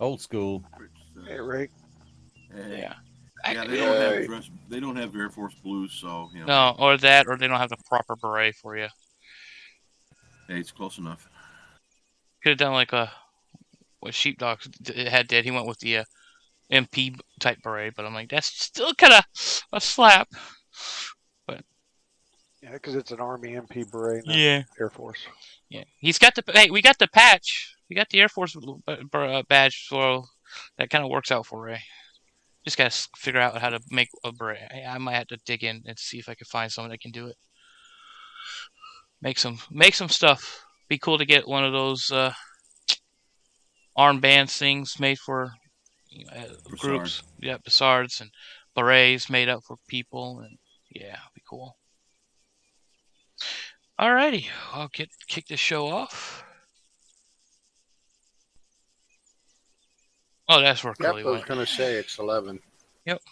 Old school. It's, Hey, Rick. hey, Yeah. yeah, they don't have Hey. dress. They don't have Air Force blues, so hey, No, or that, or they don't have the proper beret for you. hey, it's close enough. Could have done like what Sheepdog had did. He went with the MP type beret, but I'm like, that's still kind of a slap. But Yeah, because it's an Army MP beret, not yeah, Air Force. yeah, he's got the hey, we got the patch. We got the Air Force badge, so that kind of works out for Ray. Just gotta figure out how to make a beret. I might have to dig in and see if I can find someone that can do it. Make some stuff. Be cool to get one of those armbands things made for Broussard. groups. Yeah, Bassards and berets made up for people, and yeah, be cool. Alrighty, I'll kick this show off. Oh, that's where Yep, Curly I was went. going to say it's 11. Yep.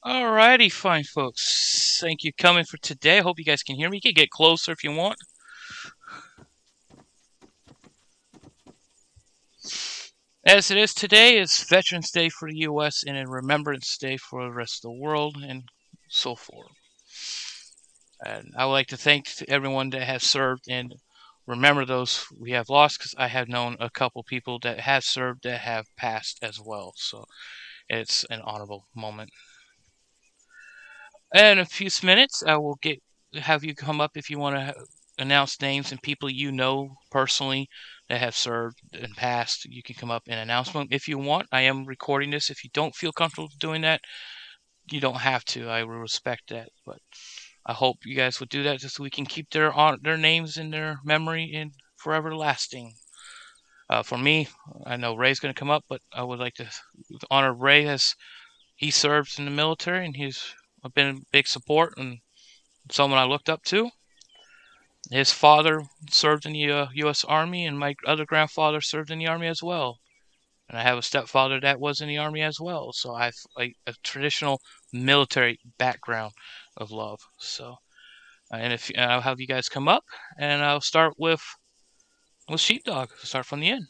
Alrighty, fine folks. Thank you for coming for today. I hope you guys can hear me. You can get closer if you want. As it is today, is Veterans Day for the U.S. and in Remembrance Day for the rest of the world, and so forth. And I would like to thank everyone that has served and remember those we have lost, because I have known a couple people that have served that have passed as well. So it's an honorable moment. In a few minutes, I will have you come up if you want to announce names and people you know personally that have served and passed. You can come up and announce them if you want. I am recording this. If you don't feel comfortable doing that, you don't have to. I will respect that, but I hope you guys would do that just so we can keep their names in their memory and forever lasting. For me, I know Ray's going to come up, but I would like to honor Ray as he served in the military and he's been a big support and someone I looked up to. His father served in the U.S. Army, and my other grandfather served in the Army as well. And I have a stepfather that was in the Army as well. So I have a traditional military background of love. So, and if I'll have you guys come up, and I'll start with Sheepdog. Start from the end.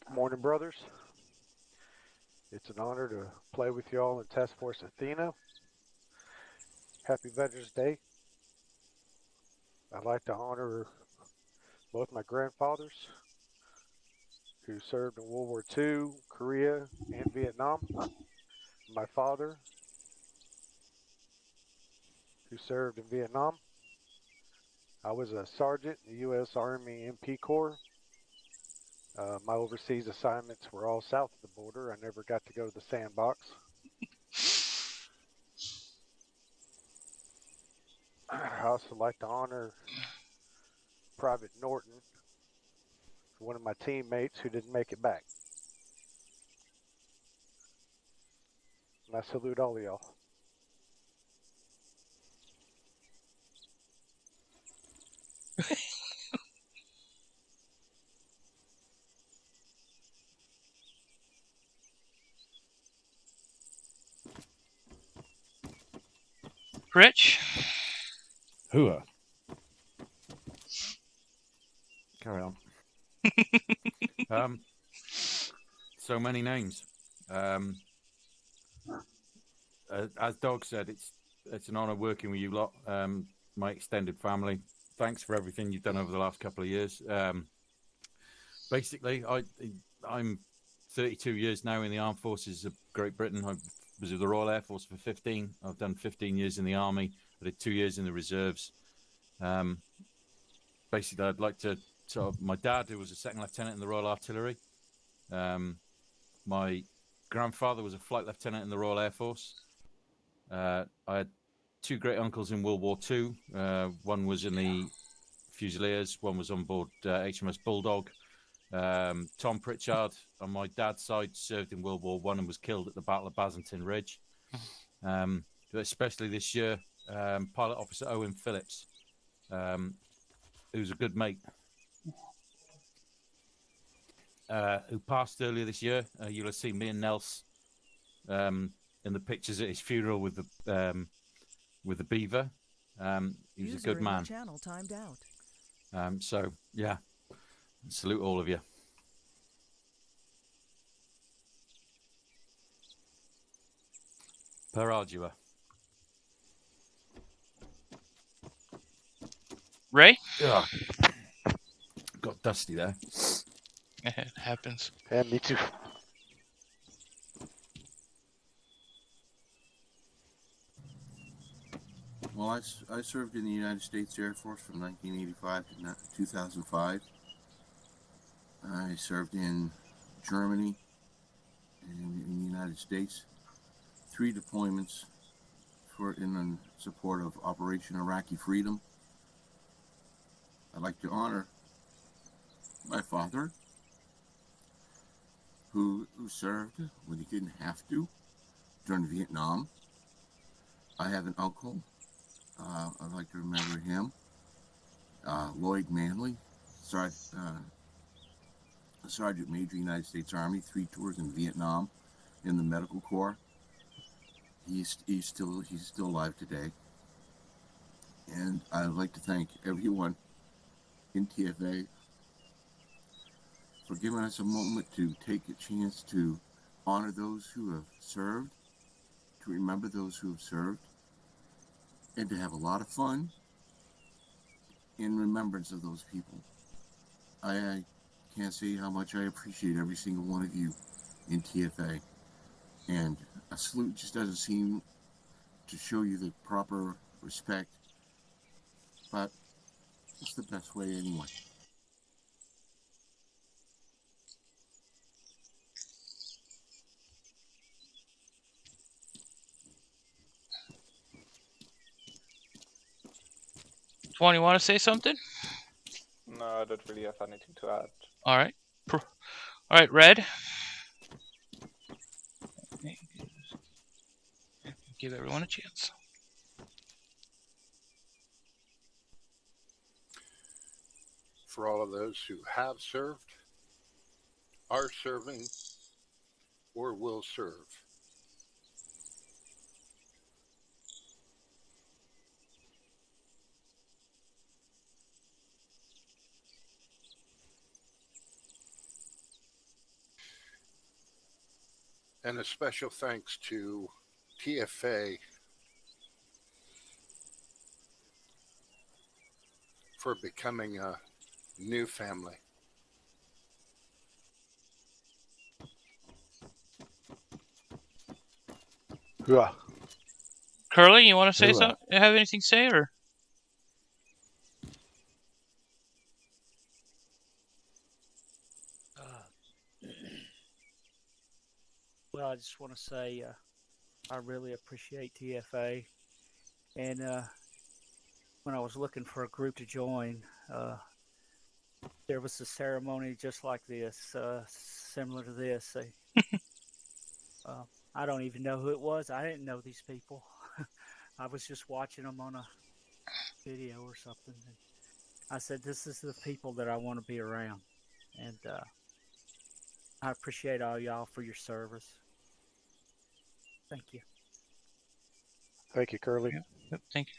Good morning, brothers. It's an honor to play with y'all in Task Force Athena. Happy Veterans Day. I'd like to honor both my grandfathers who served in World War II, Korea, and Vietnam. My father who served in Vietnam. I was a sergeant in the U.S. Army MP Corps. My overseas assignments were all south of the border. I never got to go to the sandbox. I also like to honor Private Norton, one of my teammates who didn't make it back. And I salute all of y'all. Rich. Hooah. Carry on. Um, so many names. As Dog said, it's an honour working with you lot. My extended family. Thanks for everything you've done over the last couple of years. Basically, I'm 32 years now in the Armed Forces of Great Britain. I was with the Royal Air Force for 15. I've done 15 years in the Army. I did 2 years in the reserves. Basically, I'd like to my dad, who was a second lieutenant in the Royal Artillery. My grandfather was a flight lieutenant in the Royal Air Force. I had two great uncles in World War II. One was in the Fusiliers, one was on board HMS Bulldog. Tom Pritchard, on my dad's side, served in World War I and was killed at the Battle of Bazentin Ridge. Especially this year, Pilot Officer Owen Phillips, who's a good mate, who passed earlier this year. You'll have seen me and Nels in the pictures at his funeral with the beaver. He was a good man. Channel timed out. So yeah, salute all of you. Per ardua. Ray? Ugh. Got dusty there. It happens. Yeah, me too. Well, I served in the United States Air Force from 1985 to 2005. I served in Germany and in the United States. 3 deployments in support of Operation Iraqi Freedom. I'd like to honor my father, who served when he didn't have to during Vietnam. I have an uncle. I'd like to remember him. Lloyd Manley, Sergeant Major, United States Army, 3 tours in Vietnam in the Medical Corps. He's still alive today. And I'd like to thank everyone in TFA for giving us a moment to take a chance to honor those who have served, to remember those who have served, and to have a lot of fun in remembrance of those people. I can't say how much I appreciate every single one of you in TFA. And a salute just doesn't seem to show you the proper respect, but it's the best way anyway. Twan, you want to say something? No, I don't really have anything to add. All right. All right, Red. Give everyone a chance. For all of those who have served, are serving, or will serve. And a special thanks to TFA for becoming a new family. Yeah. Curly, you want to say something? Have anything to say, or? Well, I just want to say I really appreciate TFA, and when I was looking for a group to join, there was a ceremony just like this, similar to this. I don't even know who it was. I didn't know these people. I was just watching them on a video or something. And I said, this is the people that I want to be around. And I appreciate all y'all for your service. Thank you. Thank you, Curly. Yep, thank you.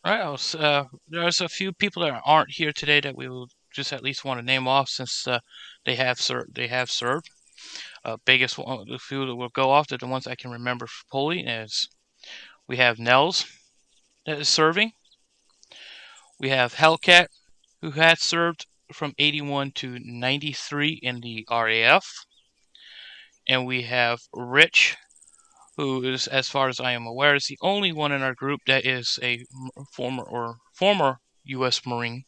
All right, there's a few people that aren't here today that we will just at least want to name off since they have served. Biggest one, the few that will go off, are the ones I can remember fully. Is we have Nels that is serving. We have Hellcat, who had served from 81 to 93 in the RAF, and we have Rich, who is, as far as I am aware, is the only one in our group that is a former U.S. Marine,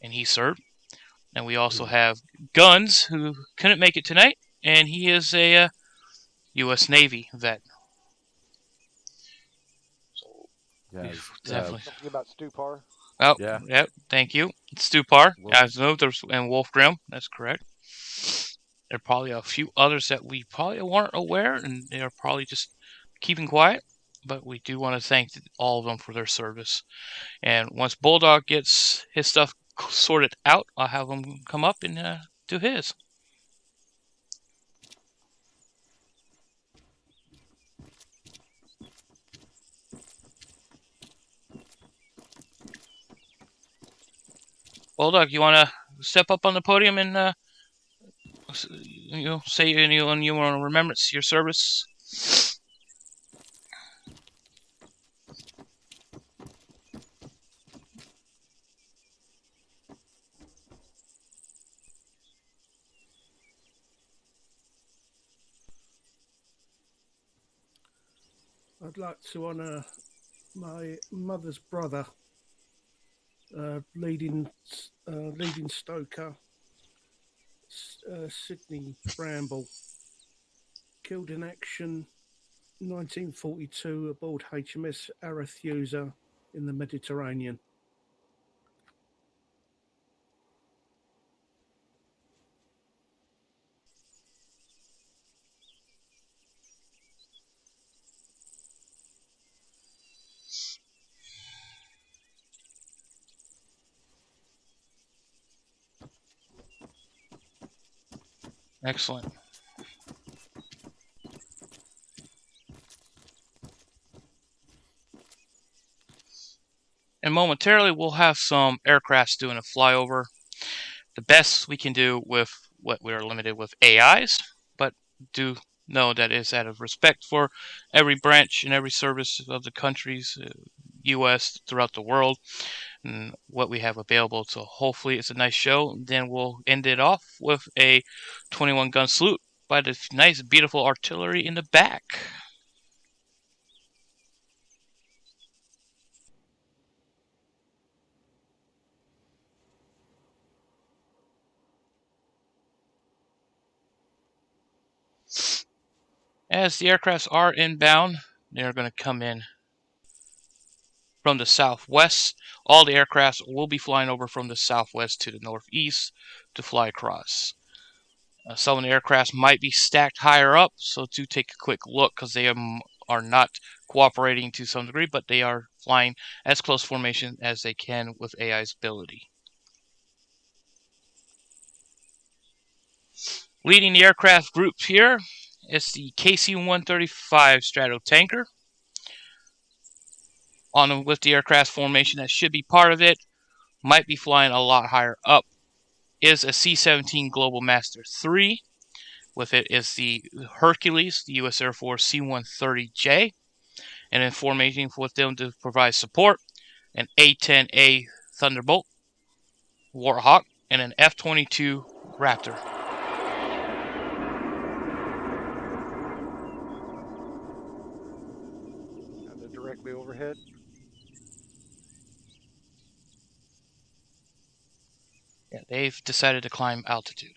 and he served. And we also have Guns, who couldn't make it tonight, and he is a U.S. Navy vet. So Yeah, definitely. Something about Stupar? Oh, Yeah. yep. Thank you. Stupar, Wolf. as no, there's and Wolfgrim. That's correct. There are probably a few others that we probably weren't aware, and they are probably just keeping quiet. But we do want to thank all of them for their service. And once Bulldog gets his stuff sorted out, I'll have him come up and do his. Bulldog, you want to step up on the podium and say anyone you want to remembrance your service? I'd like to honour my mother's brother, leading stoker, Sydney Bramble, killed in action 1942 aboard HMS Arethusa in the Mediterranean. Excellent. And momentarily, we'll have some aircrafts doing a flyover. The best we can do with what we're limited with AIs, but do know that is out of respect for every branch and every service of the countries, U.S. throughout the world, and what we have available. So hopefully it's a nice show. Then we'll end it off with a 21 gun salute by the nice, beautiful artillery in the back. As the aircrafts are inbound, they're going to come in from the southwest. All the aircrafts will be flying over from the southwest to the northeast to fly across. Some of the aircrafts might be stacked higher up, so do take a quick look because they are not cooperating to some degree, but they are flying as close formation as they can with AI's ability. Leading the aircraft group here is the KC-135 Stratotanker. On with the aircraft formation that should be part of it, might be flying a lot higher up, is a C-17 Global Master 3. With it is the Hercules, the U.S. Air Force C-130J. And in formation with them to provide support, an A-10A Thunderbolt, Warhawk, and an F-22 Raptor. They're directly overhead. Yeah, they've decided to climb altitude.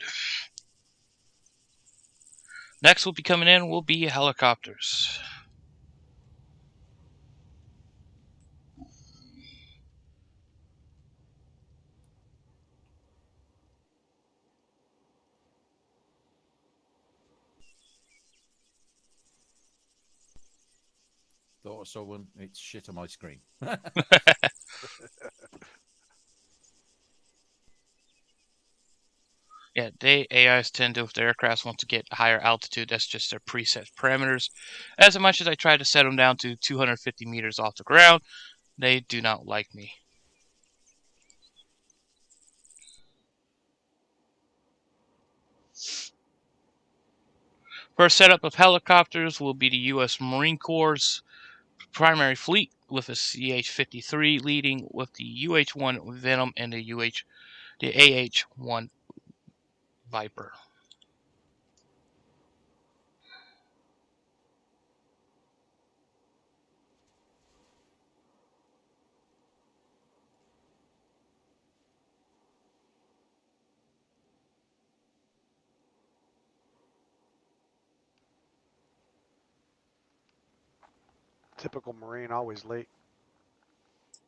Next will be coming in will be helicopters. Thought I saw one. It's shit on my screen. Yeah, AIs tend to, if their aircrafts want to get higher altitude, that's just their preset parameters. As much as I try to set them down to 250 meters off the ground, they do not like me. First setup of helicopters will be the U.S. Marine Corps' primary fleet, with a CH-53 leading with the UH-1 Venom and the AH-1 Viper. Typical Marine, always late.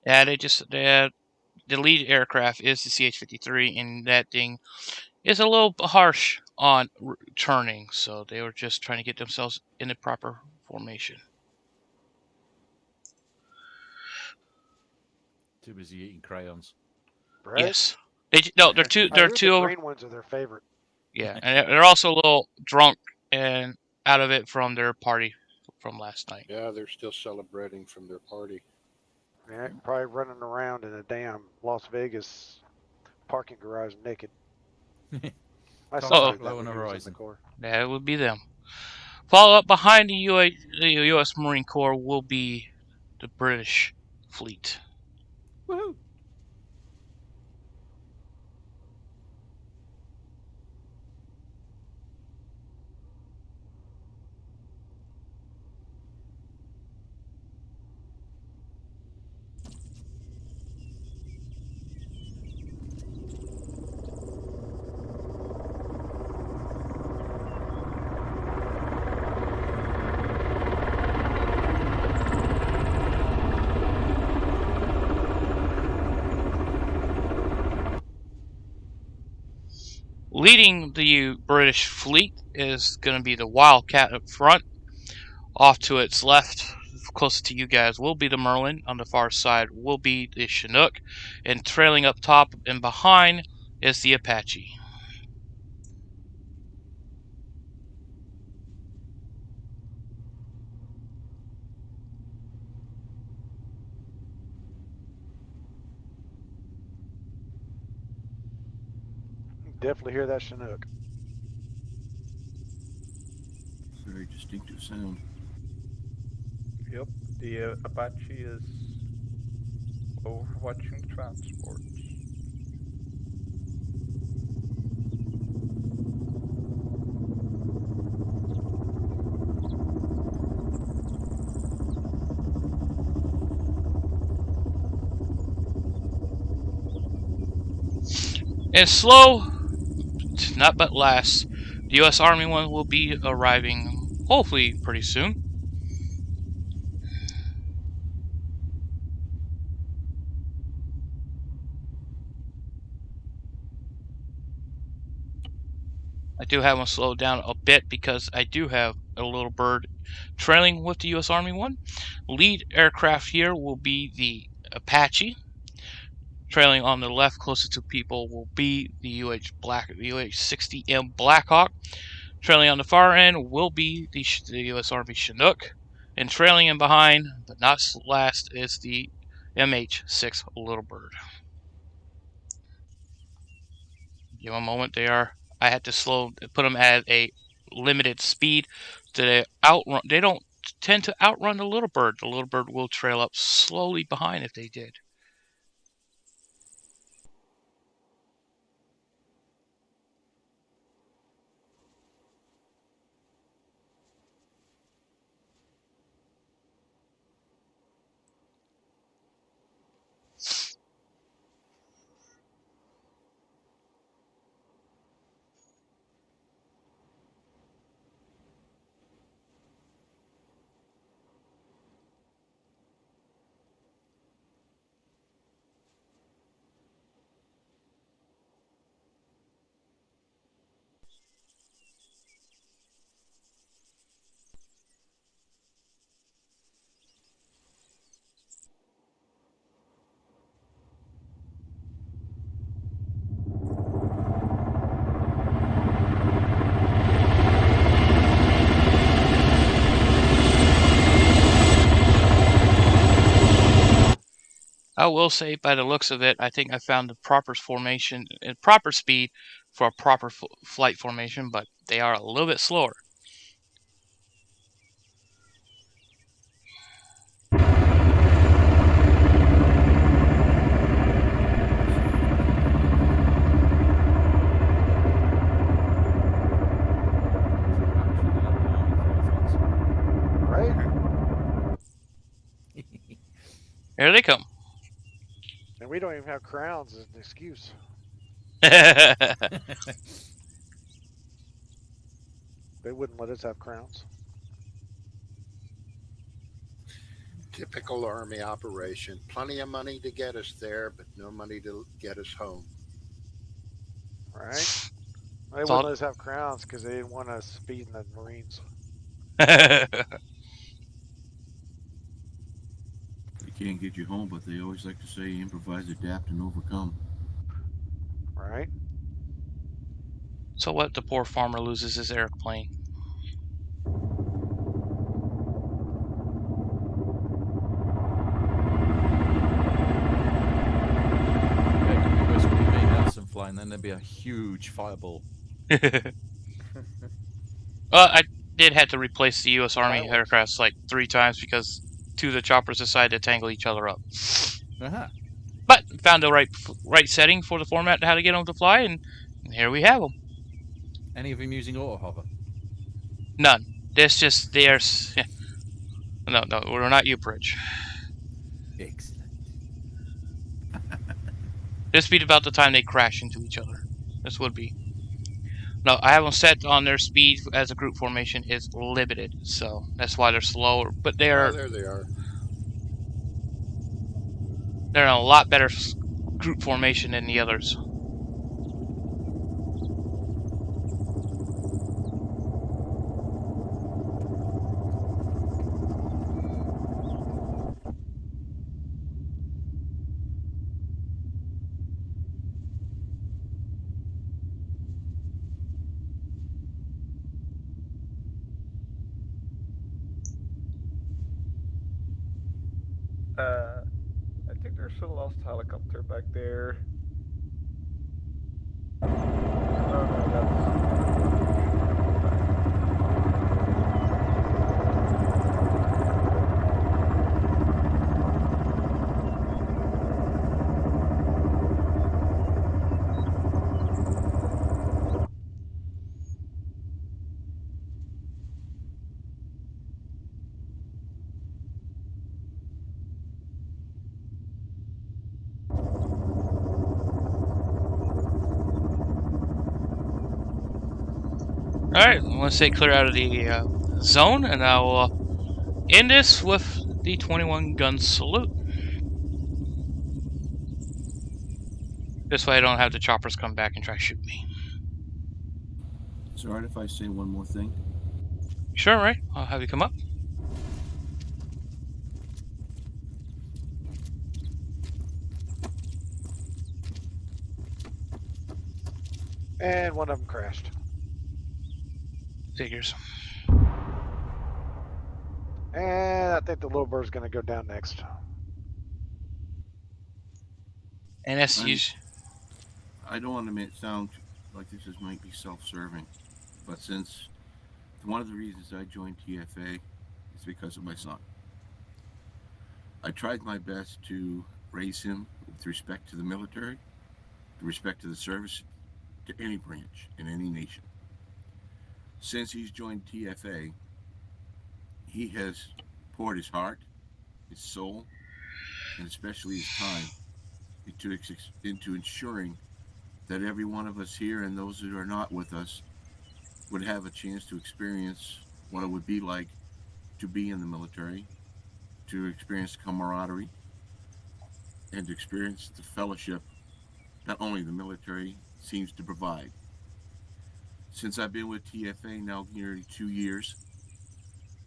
Yeah, they the lead aircraft is the CH-53, and that thing is a little harsh on turning, so they were just trying to get themselves in the proper formation. Too busy eating crayons. Right? Yes. They're two. I They're heard two the over. green ones are their favorite. Yeah, and they're also a little drunk and out of it from their party from last night. Yeah, they're still celebrating from their party. Yeah, probably running around in a damn Las Vegas parking garage naked. My son did that Low on when the he was in the horizon. Corps. That would be them. Follow up behind the U.S. Marine Corps will be the British fleet. Woohoo! Leading the British fleet is going to be the Wildcat up front. Off to its left, closer to you guys, will be the Merlin. On the far side will be the Chinook. And trailing up top and behind is the Apache. Definitely hear that Chinook. Very distinctive sound. Yep, the Apache is overwatching transports. And slow, not but last, the U.S. Army one will be arriving hopefully pretty soon. I do have them slowed down a bit because I do have a little bird trailing with the U.S. Army one. Lead aircraft here will be the Apache. Trailing on the left, closest to people, will be the UH-60M Blackhawk. Trailing on the far end will be the U.S. Army Chinook. And trailing in behind, but not last, is the MH-6 Little Bird. Give them a moment. I had to put them at a limited speed. They don't tend to outrun the Little Bird. The Little Bird will trail up slowly behind if they did. I will say, by the looks of it, I think I found the proper formation and proper speed for a proper flight formation, but they are a little bit slower. Right? Here they come. And we don't even have crowns as an excuse. They wouldn't let us have crowns. Typical Army operation. Plenty of money to get us there, but no money to get us home. Right? They Thought. wouldn't let us have crowns because they didn't want us speeding the Marines. They can't get you home, but they always like to say improvise, adapt, and overcome. Right? So what? The poor farmer loses his airplane. Some flying, then there'd be a huge fireball. I did have to replace the U.S. Army Fireworks. aircrafts like 3 times because 2 of the choppers decided to tangle each other up. Uh-huh. But found the right setting for the format how to get them to fly, and here we have them. Any of them using auto hover? None. This just there's. No, we're not U-Bridge. Excellent. This would be about the time they crash into each other. This would be. No, I have them set on their speed as a group formation is limited, so that's why they're slower. But Oh, they're there they are. in a lot better group formation than the others. I think there's a lost helicopter back there. Oh no, All right, I want to stay clear out of the zone, and I will end this with the 21 gun salute. This way, I don't have the choppers come back and try to shoot me. Is it alright if I say one more thing? Sure, right? I'll have you come up. And one of them crashed. Figures. And I think the little bird's going to go down next. And that's usually. I don't want to sound like this might be self-serving, but since one of the reasons I joined TFA is because of my son. I tried my best to raise him with respect to the military, with respect to the service, to any branch in any nation. Since he's joined TFA, he has poured his heart, his soul, and especially his time into ensuring that every one of us here and those that are not with us would have a chance to experience what it would be like to be in the military, to experience camaraderie, and to experience the fellowship that only the military seems to provide. Since I've been with TFA now nearly 2 years,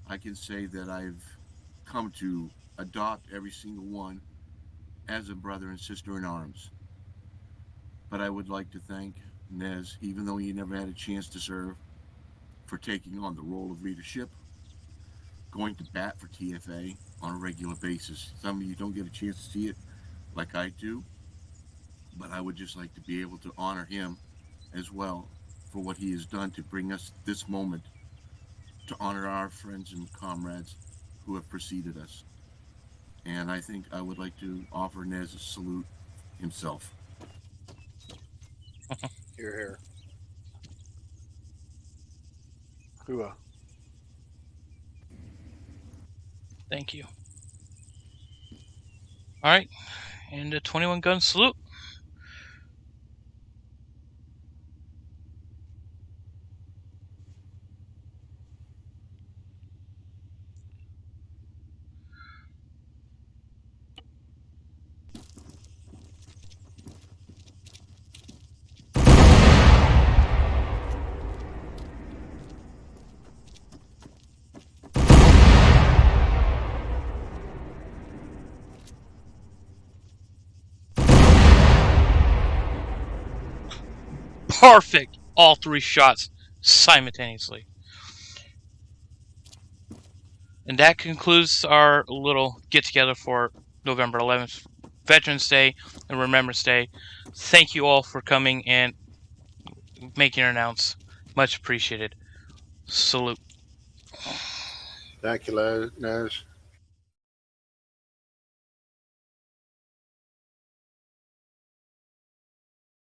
I can say that I've come to adopt every single one as a brother and sister in arms. But I would like to thank Nez, even though he never had a chance to serve, for taking on the role of leadership, going to bat for TFA on a regular basis. Some of you don't get a chance to see it like I do, but I would just like to be able to honor him as well for what he has done to bring us this moment to honor our friends and comrades who have preceded us. And I think I would like to offer Nez a salute himself. Here, here. Hua. Thank you. All right, and the 21 gun salute. Perfect. All 3 shots simultaneously. And that concludes our little get-together for November 11th, Veterans Day and Remembrance Day. Thank you all for coming and making your announce. Much appreciated. Salute. Thank you, Nez.